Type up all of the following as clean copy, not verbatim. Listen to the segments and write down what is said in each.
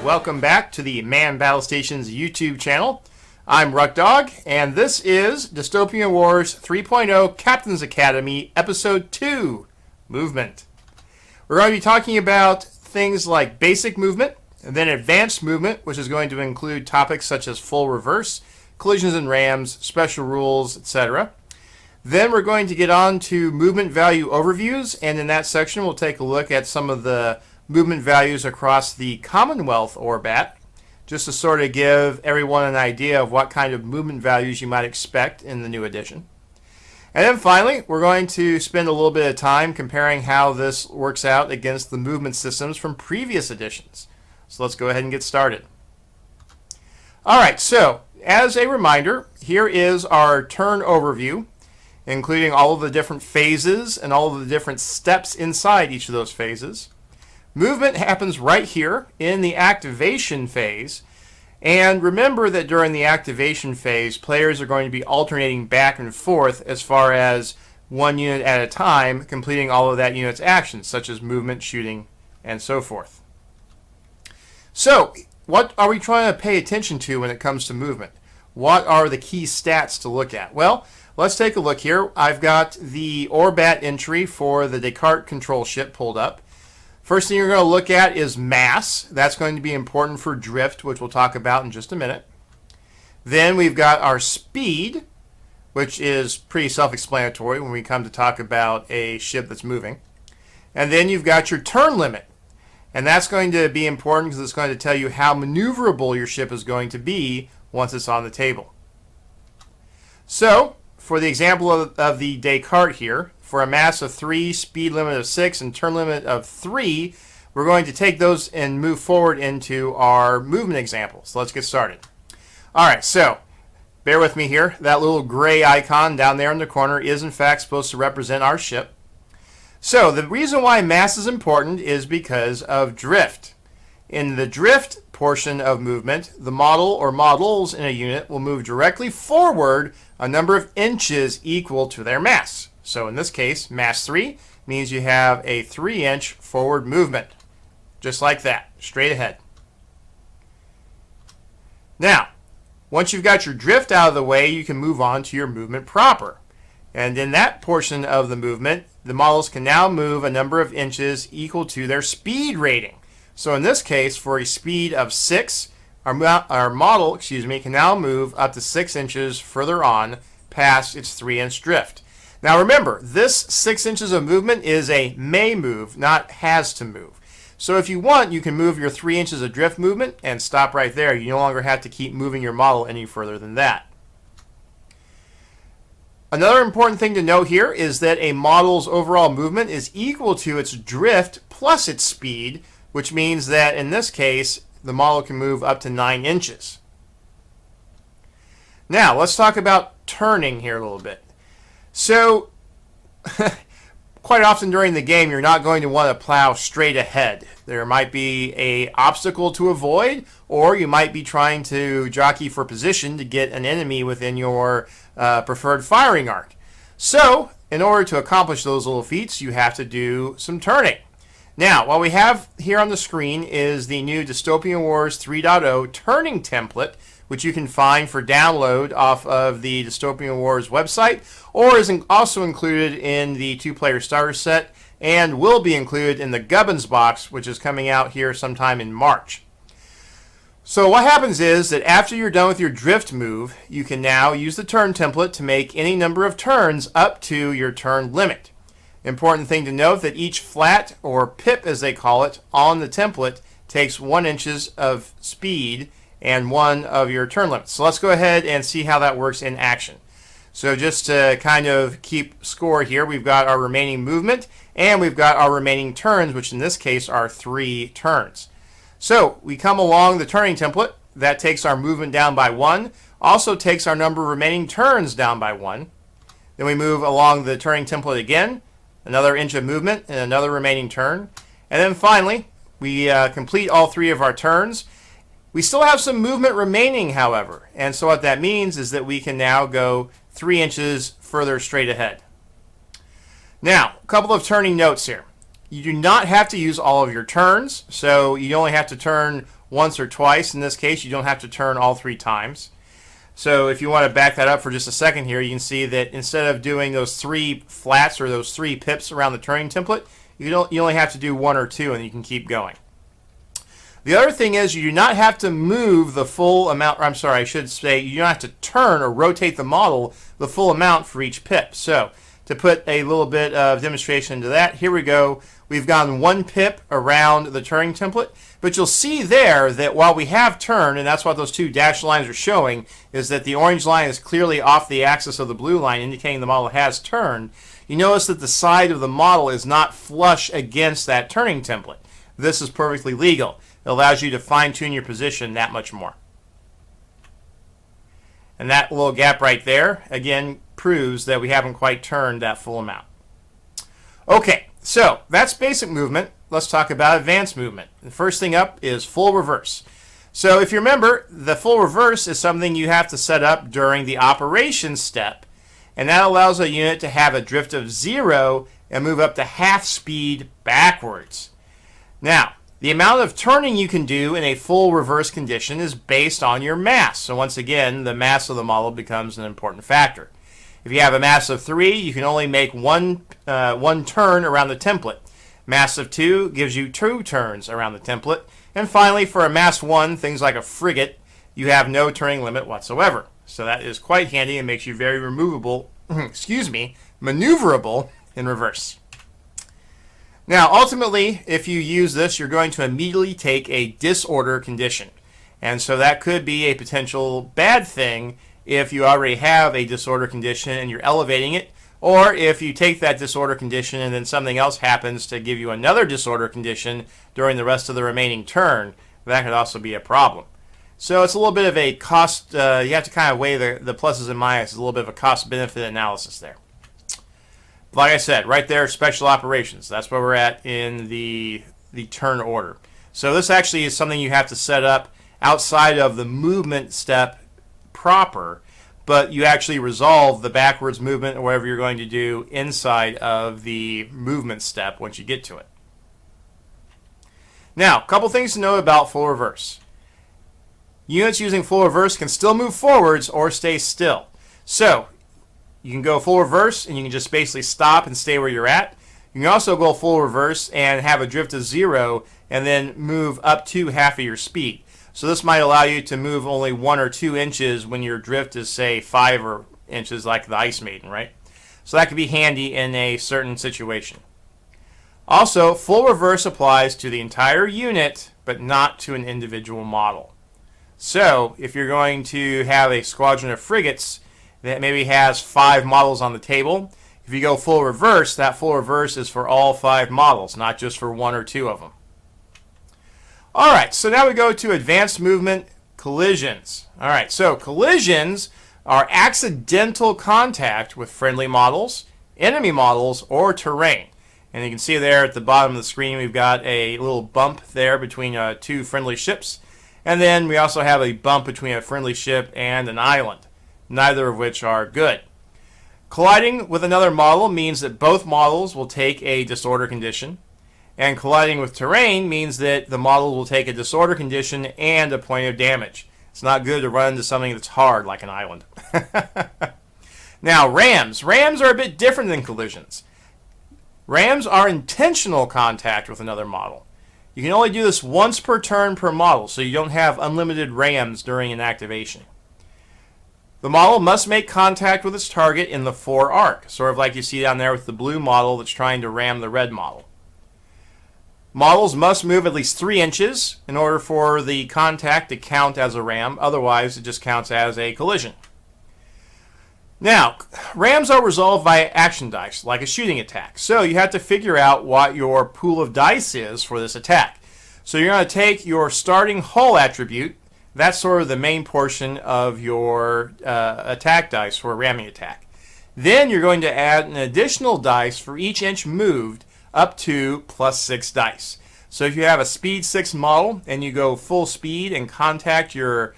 welcome back to the Man Battle Stations YouTube channel. I'm Ruckdog, and this is Dystopian Wars 3.0 Captain's Academy Episode 2, Movement. We're going to be talking about things like basic movement, and then advanced movement, which is going to include topics such as full reverse, collisions and rams, special rules, etc. Then we're going to get on to movement value overviews, and in that section we'll take a look at some of the movement values across the Commonwealth Orbat, just to sort of give everyone an idea of what kind of movement values you might expect in the new edition. And then finally, we're going to spend a little bit of time comparing how this works out against the movement systems from previous editions. So let's go ahead and get started. Alright, so as a reminder, here is our turn overview, including all of the different phases and all of the different steps inside each of those phases. Movement happens right here in the activation phase, and remember that during the activation phase, players are going to be alternating back and forth as far as one unit at a time, completing all of that unit's actions, such as movement, shooting, and so forth. So, what are we trying to pay attention to when it comes to movement? What are the key stats to look at? Well, let's take a look here. I've got the Orbat entry for the Descartes control ship pulled up. First thing you're going to look at is mass. That's going to be important for drift, which we'll talk about in just a minute. Then we've got our speed, which is pretty self-explanatory when we come to talk about a ship that's moving. And then you've got your turn limit. And that's going to be important because it's going to tell you how maneuverable your ship is going to be once it's on the table. So, for the example of the Descartes here, for a mass of 3, speed limit of 6, and turn limit of 3, we're going to take those and move forward into our movement examples. So let's get started. Alright, so bear with me here. That little gray icon down there in the corner is in fact supposed to represent our ship. So the reason why mass is important is because of drift. In the drift portion of movement, the model or models in a unit will move directly forward a number of inches equal to their mass. So in this case, mass 3 means you have a 3-inch forward movement. Just like that, straight ahead. Now, once you've got your drift out of the way, you can move on to your movement proper. And in that portion of the movement, the models can now move a number of inches equal to their speed rating. So in this case, for a speed of 6, our model can now move up to 6 inches further on past its 3-inch drift. Now remember, this 6 inches of movement is a may move, not has to move. So if you want, you can move your 3 inches of drift movement and stop right there. You no longer have to keep moving your model any further than that. Another important thing to note here is that a model's overall movement is equal to its drift plus its speed, which means that in this case, the model can move up to 9 inches. Now, let's talk about turning here a little bit. So, quite often during the game, you're not going to want to plow straight ahead. There might be an obstacle to avoid, or you might be trying to jockey for position to get an enemy within your preferred firing arc. So, in order to accomplish those little feats, you have to do some turning. Now, what we have here on the screen is the new Dystopian Wars 3.0 turning template, which you can find for download off of the Dystopian Wars website, or is also included in the 2-player starter set, and will be included in the Gubbins box, which is coming out here sometime in March. So what happens is that after you're done with your drift move, you can now use the turn template to make any number of turns up to your turn limit. Important thing to note that each flat, or pip as they call it, on the template takes 1 inch of speed and 1 of your turn limits. So let's go ahead and see how that works in action. So just to kind of keep score here, we've got our remaining movement and we've got our remaining turns, which in this case are 3 turns. So we come along the turning template. That takes our movement down by 1, also takes our number of remaining turns down by 1. Then we move along the turning template again, another inch of movement and another remaining turn. And then finally, we complete all 3 of our turns. We still have some movement remaining, however, and so what that means is that we can now go 3 inches further straight ahead. Now, a couple of turning notes here. You do not have to use all of your turns, so you only have to turn once or twice. In this case, you don't have to turn all 3 times. So if you want to back that up for just a second here, you can see that instead of doing those 3 flats or those 3 pips around the turning template, you only have to do 1 or 2 and you can keep going. The other thing is you do not have to move the full amount, or I'm sorry, I should say you don't have to turn or rotate the model the full amount for each pip. So to put a little bit of demonstration into that, here we go. We've gone 1 pip around the turning template, but you'll see there that while we have turned, and that's what those 2 dashed lines are showing, is that the orange line is clearly off the axis of the blue line, indicating the model has turned. You notice that the side of the model is not flush against that turning template. This is perfectly legal. It allows you to fine-tune your position that much more. And that little gap right there, again, proves that we haven't quite turned that full amount. Okay, so that's basic movement. Let's talk about advanced movement. The first thing up is full reverse. So if you remember, the full reverse is something you have to set up during the operation step, and that allows a unit to have a drift of 0 and move up to half speed backwards. Now, the amount of turning you can do in a full reverse condition is based on your mass. So once again, the mass of the model becomes an important factor. If you have a mass of 3, you can only make one turn around the template. Mass of 2 gives you 2 turns around the template. And finally, for a mass 1, things like a frigate, you have no turning limit whatsoever. So that is quite handy and makes you very maneuverable in reverse. Now, ultimately, if you use this, you're going to immediately take a disorder condition. And so that could be a potential bad thing if you already have a disorder condition and you're elevating it, or if you take that disorder condition and then something else happens to give you another disorder condition during the rest of the remaining turn, that could also be a problem. So it's a little bit of a cost, you have to kind of weigh the pluses and minuses, a little bit of a cost-benefit analysis there. Like I said, right there, special operations. That's where we're at in the turn order. So this actually is something you have to set up outside of the movement step proper, but you actually resolve the backwards movement or whatever you're going to do inside of the movement step once you get to it. Now, a couple things to know about full reverse. Units using full reverse can still move forwards or stay still. So, you can go full reverse and you can just basically stop and stay where you're at. You can also go full reverse and have a drift of 0 and then move up to half of your speed. So this might allow you to move only 1 or 2 inches when your drift is, say, 5 inches like the Ice Maiden, right? So that could be handy in a certain situation. Also, full reverse applies to the entire unit, but not to an individual model. So if you're going to have a squadron of frigates that maybe has 5 models on the table, if you go full reverse, that full reverse is for all 5 models, not just for 1 or 2 of them. Alright, so now we go to advanced movement collisions. Alright, so collisions are accidental contact with friendly models, enemy models, or terrain. And you can see there at the bottom of the screen we've got a little bump there between 2 friendly ships. And then we also have a bump between a friendly ship and an island, neither of which are good. Colliding with another model means that both models will take a disorder condition, and colliding with terrain means that the model will take a disorder condition and a point of damage. It's not good to run into something that's hard like an island. Now, rams. Rams are a bit different than collisions. Rams are intentional contact with another model. You can only do this once per turn per model, so you don't have unlimited rams during an activation. The model must make contact with its target in the 4 arc, sort of like you see down there with the blue model that's trying to ram the red model. Models must move at least 3 inches in order for the contact to count as a ram, otherwise it just counts as a collision. Now, rams are resolved by action dice, like a shooting attack. So you have to figure out what your pool of dice is for this attack. So you're going to take your starting hull attribute. That's sort of the main portion of your attack dice for a ramming attack. Then you're going to add an additional dice for each inch moved up to plus 6 dice. So if you have a speed 6 model and you go full speed and contact your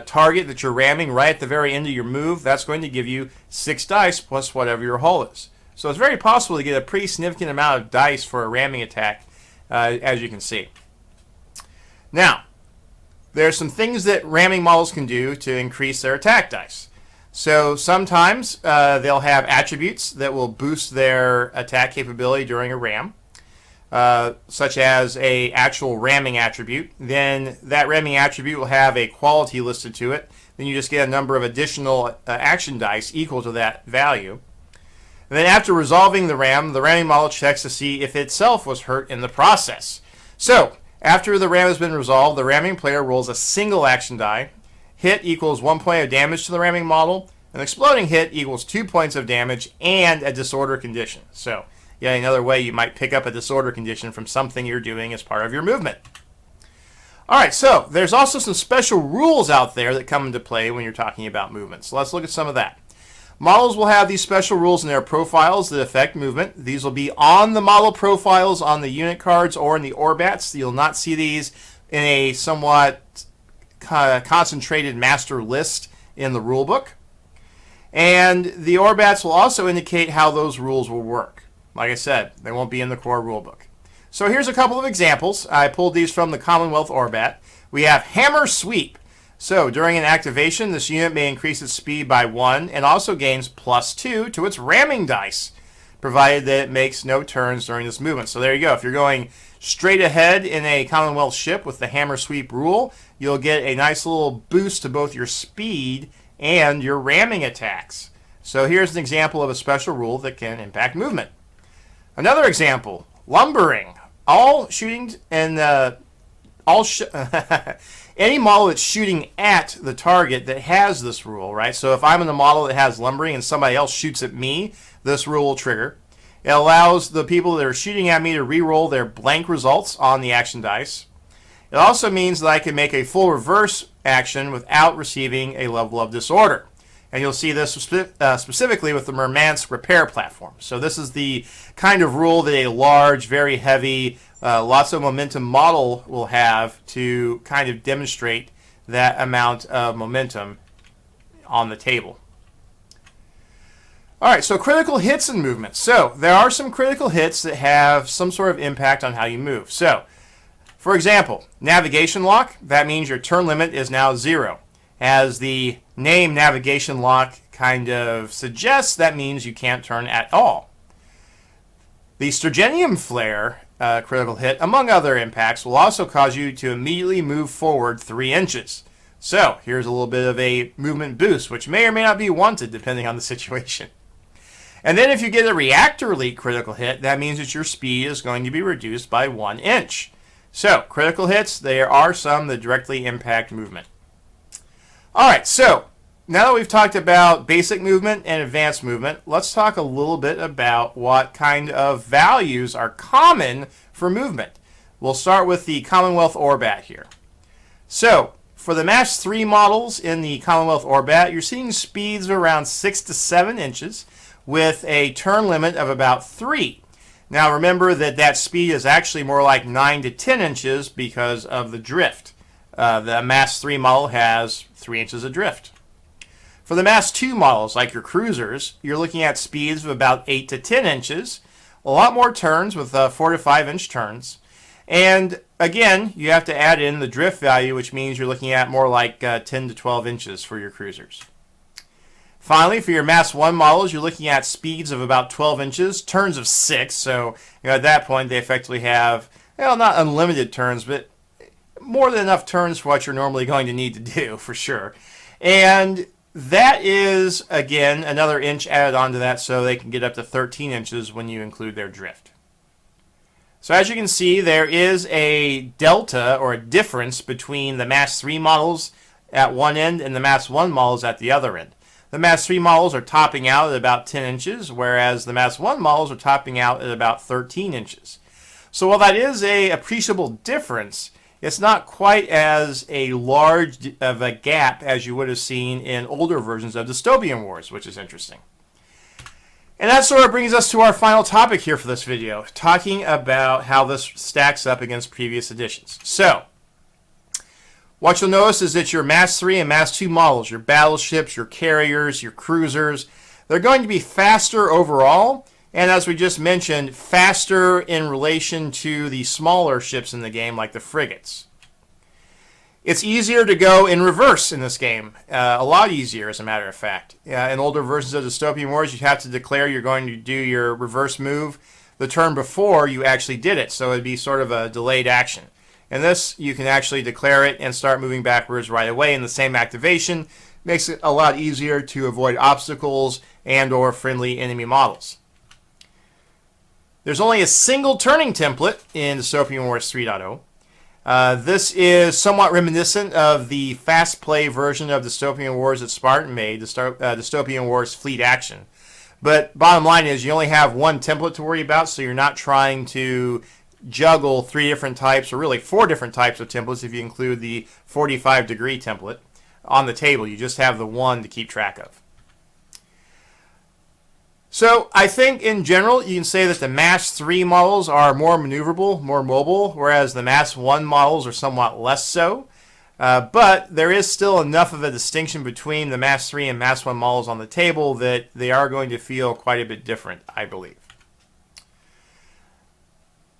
target that you're ramming right at the very end of your move, that's going to give you 6 dice plus whatever your hull is. So it's very possible to get a pretty significant amount of dice for a ramming attack, as you can see. Now, there's some things that ramming models can do to increase their attack dice. So sometimes they'll have attributes that will boost their attack capability during a ram, such as a actual ramming attribute. Then that ramming attribute will have a quality listed to it. Then you just get a number of additional action dice equal to that value. And then after resolving the ramming model checks to see if itself was hurt in the process. So after the ram has been resolved, the ramming player rolls a single action die. Hit equals 1 point of damage to the ramming model. An exploding hit equals 2 points of damage and a disorder condition. So, yeah, another way you might pick up a disorder condition from something you're doing as part of your movement. All right, so there's also some special rules out there that come into play when you're talking about movement. So let's look at some of that. Models will have these special rules in their profiles that affect movement. These will be on the model profiles on the unit cards or in the Orbats. You'll not see these in a somewhat concentrated master list in the rulebook. And the Orbats will also indicate how those rules will work. Like I said, they won't be in the core rulebook. So here's a couple of examples. I pulled these from the Commonwealth Orbat. We have Hammer Sweep. So during an activation, this unit may increase its speed by 1 and also gains +2 to its ramming dice, provided that it makes no turns during this movement. So there you go. If you're going straight ahead in a Commonwealth ship with the Hammer Sweep rule, you'll get a nice little boost to both your speed and your ramming attacks. So here's an example of a special rule that can impact movement. Another example, Lumbering. All shooting and any model that's shooting at the target that has this rule, right? So if I'm in a model that has lumbering and somebody else shoots at me, this rule will trigger. It allows the people that are shooting at me to re-roll their blank results on the action dice. It also means that I can make a full reverse action without receiving a level of disorder. And you'll see this specifically with the Murmansk repair platform. So this is the kind of rule that a large, very heavy, lots of momentum model will have to kind of demonstrate that amount of momentum on the table. All right, so critical hits and movement. So there are some critical hits that have some sort of impact on how you move. So, for example, navigation lock, that means your turn limit is now 0. As the name navigation lock kind of suggests, that means you can't turn at all. The Sturgenium flare critical hit, among other impacts, will also cause you to immediately move forward 3 inches. So here's a little bit of a movement boost, which may or may not be wanted depending on the situation. And then if you get a reactor leak critical hit, that means that your speed is going to be reduced by 1 inch. So critical hits, there are some that directly impact movement. All right, so now that we've talked about basic movement and advanced movement, let's talk a little bit about what kind of values are common for movement. We'll start with the Commonwealth Orbat here. So for the Mass 3 models in the Commonwealth Orbat, you're seeing speeds of around 6 to 7 inches with a turn limit of about 3. Now remember that that speed is actually more like 9 to 10 inches because of the drift. The Mass 3 model has 3 inches of drift. For the Mass 2 models, like your cruisers, you're looking at speeds of about 8 to 10 inches, a lot more turns with 4 to 5 inch turns. And again, you have to add in the drift value, which means you're looking at more like 10 to 12 inches for your cruisers. Finally, for your Mass 1 models, you're looking at speeds of about 12 inches, turns of 6. So at that point, they effectively have, not unlimited turns, but more than enough turns for what you're normally going to need to do, for sure. And that is, again, another inch added onto that, so they can get up to 13 inches when you include their drift. So as you can see, there is a delta or a difference between the Mass 3 models at one end and the Mass 1 models at the other end. The Mass 3 models are topping out at about 10 inches, whereas the Mass 1 models are topping out at about 13 inches. So while that is an appreciable difference, it's not quite as a large of a gap as you would have seen in older versions of Dystopian Wars, which is interesting. And that sort of brings us to our final topic here for this video, talking about how this stacks up against previous editions. So, what you'll notice is that your Mass 3 and Mass 2 models, your battleships, your carriers, your cruisers, they're going to be faster overall, and as we just mentioned, faster in relation to the smaller ships in the game, like the frigates. It's easier to go in reverse in this game. A lot easier, as a matter of fact. In older versions of Dystopian Wars, you have to declare you're going to do your reverse move the turn before you actually did it. So it'd be sort of a delayed action. In this, you can actually declare it and start moving backwards right away in the same activation. Makes it a lot easier to avoid obstacles and or friendly enemy models. There's only a single turning template in Dystopian Wars 3.0. This is somewhat reminiscent of the fast play version of Dystopian Wars that Spartan made, Dystopian Wars Fleet Action. But bottom line is you only have one template to worry about, so you're not trying to juggle 3 different types, or really 4 different types of templates if you include the 45-degree template on the table. You just have the one to keep track of. So I think in general you can say that the Mass 3 models are more maneuverable, more mobile, whereas the Mass 1 models are somewhat less so. But there is still enough of a distinction between the Mass 3 and Mass 1 models on the table that they are going to feel quite a bit different, I believe.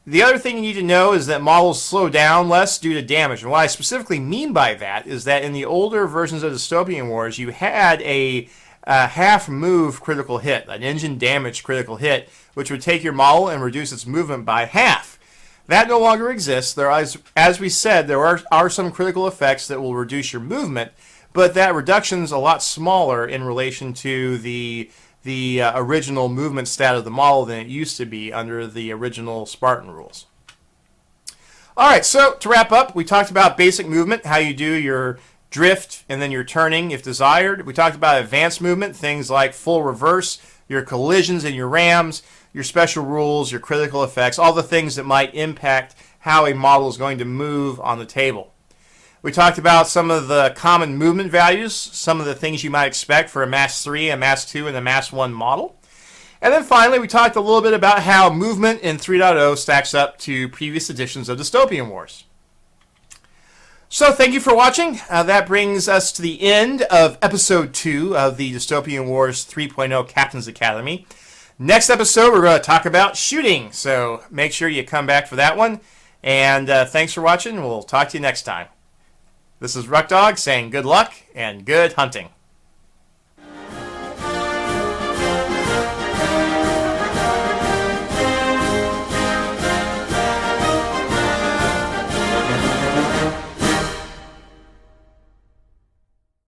The other thing you need to know is that models slow down less due to damage. And what I specifically mean by that is that in the older versions of Dystopian Wars, you had a half move critical hit, an engine damage critical hit, which would take your model and reduce its movement by half. That no longer exists. There is, as we said, there are some critical effects that will reduce your movement, but that reduction is a lot smaller in relation to the original movement stat of the model than it used to be under the original Spartan rules. Alright, so to wrap up, we talked about basic movement, how you do your drift and then your turning if desired. We talked about advanced movement, things like full reverse, your collisions and your rams, your special rules, your critical effects, all the things that might impact how a model is going to move on the table. We talked about some of the common movement values, some of the things you might expect for a Mass 3, a Mass 2, and a Mass 1 model. And then finally, we talked a little bit about how movement in 3.0 stacks up to previous editions of Dystopian Wars. So thank you for watching. That brings us to the end of episode 2 of the Dystopian Wars 3.0 Captain's Academy. Next episode, we're going to talk about shooting. So make sure you come back for that one. And thanks for watching. We'll talk to you next time. This is Ruckdog saying good luck and good hunting.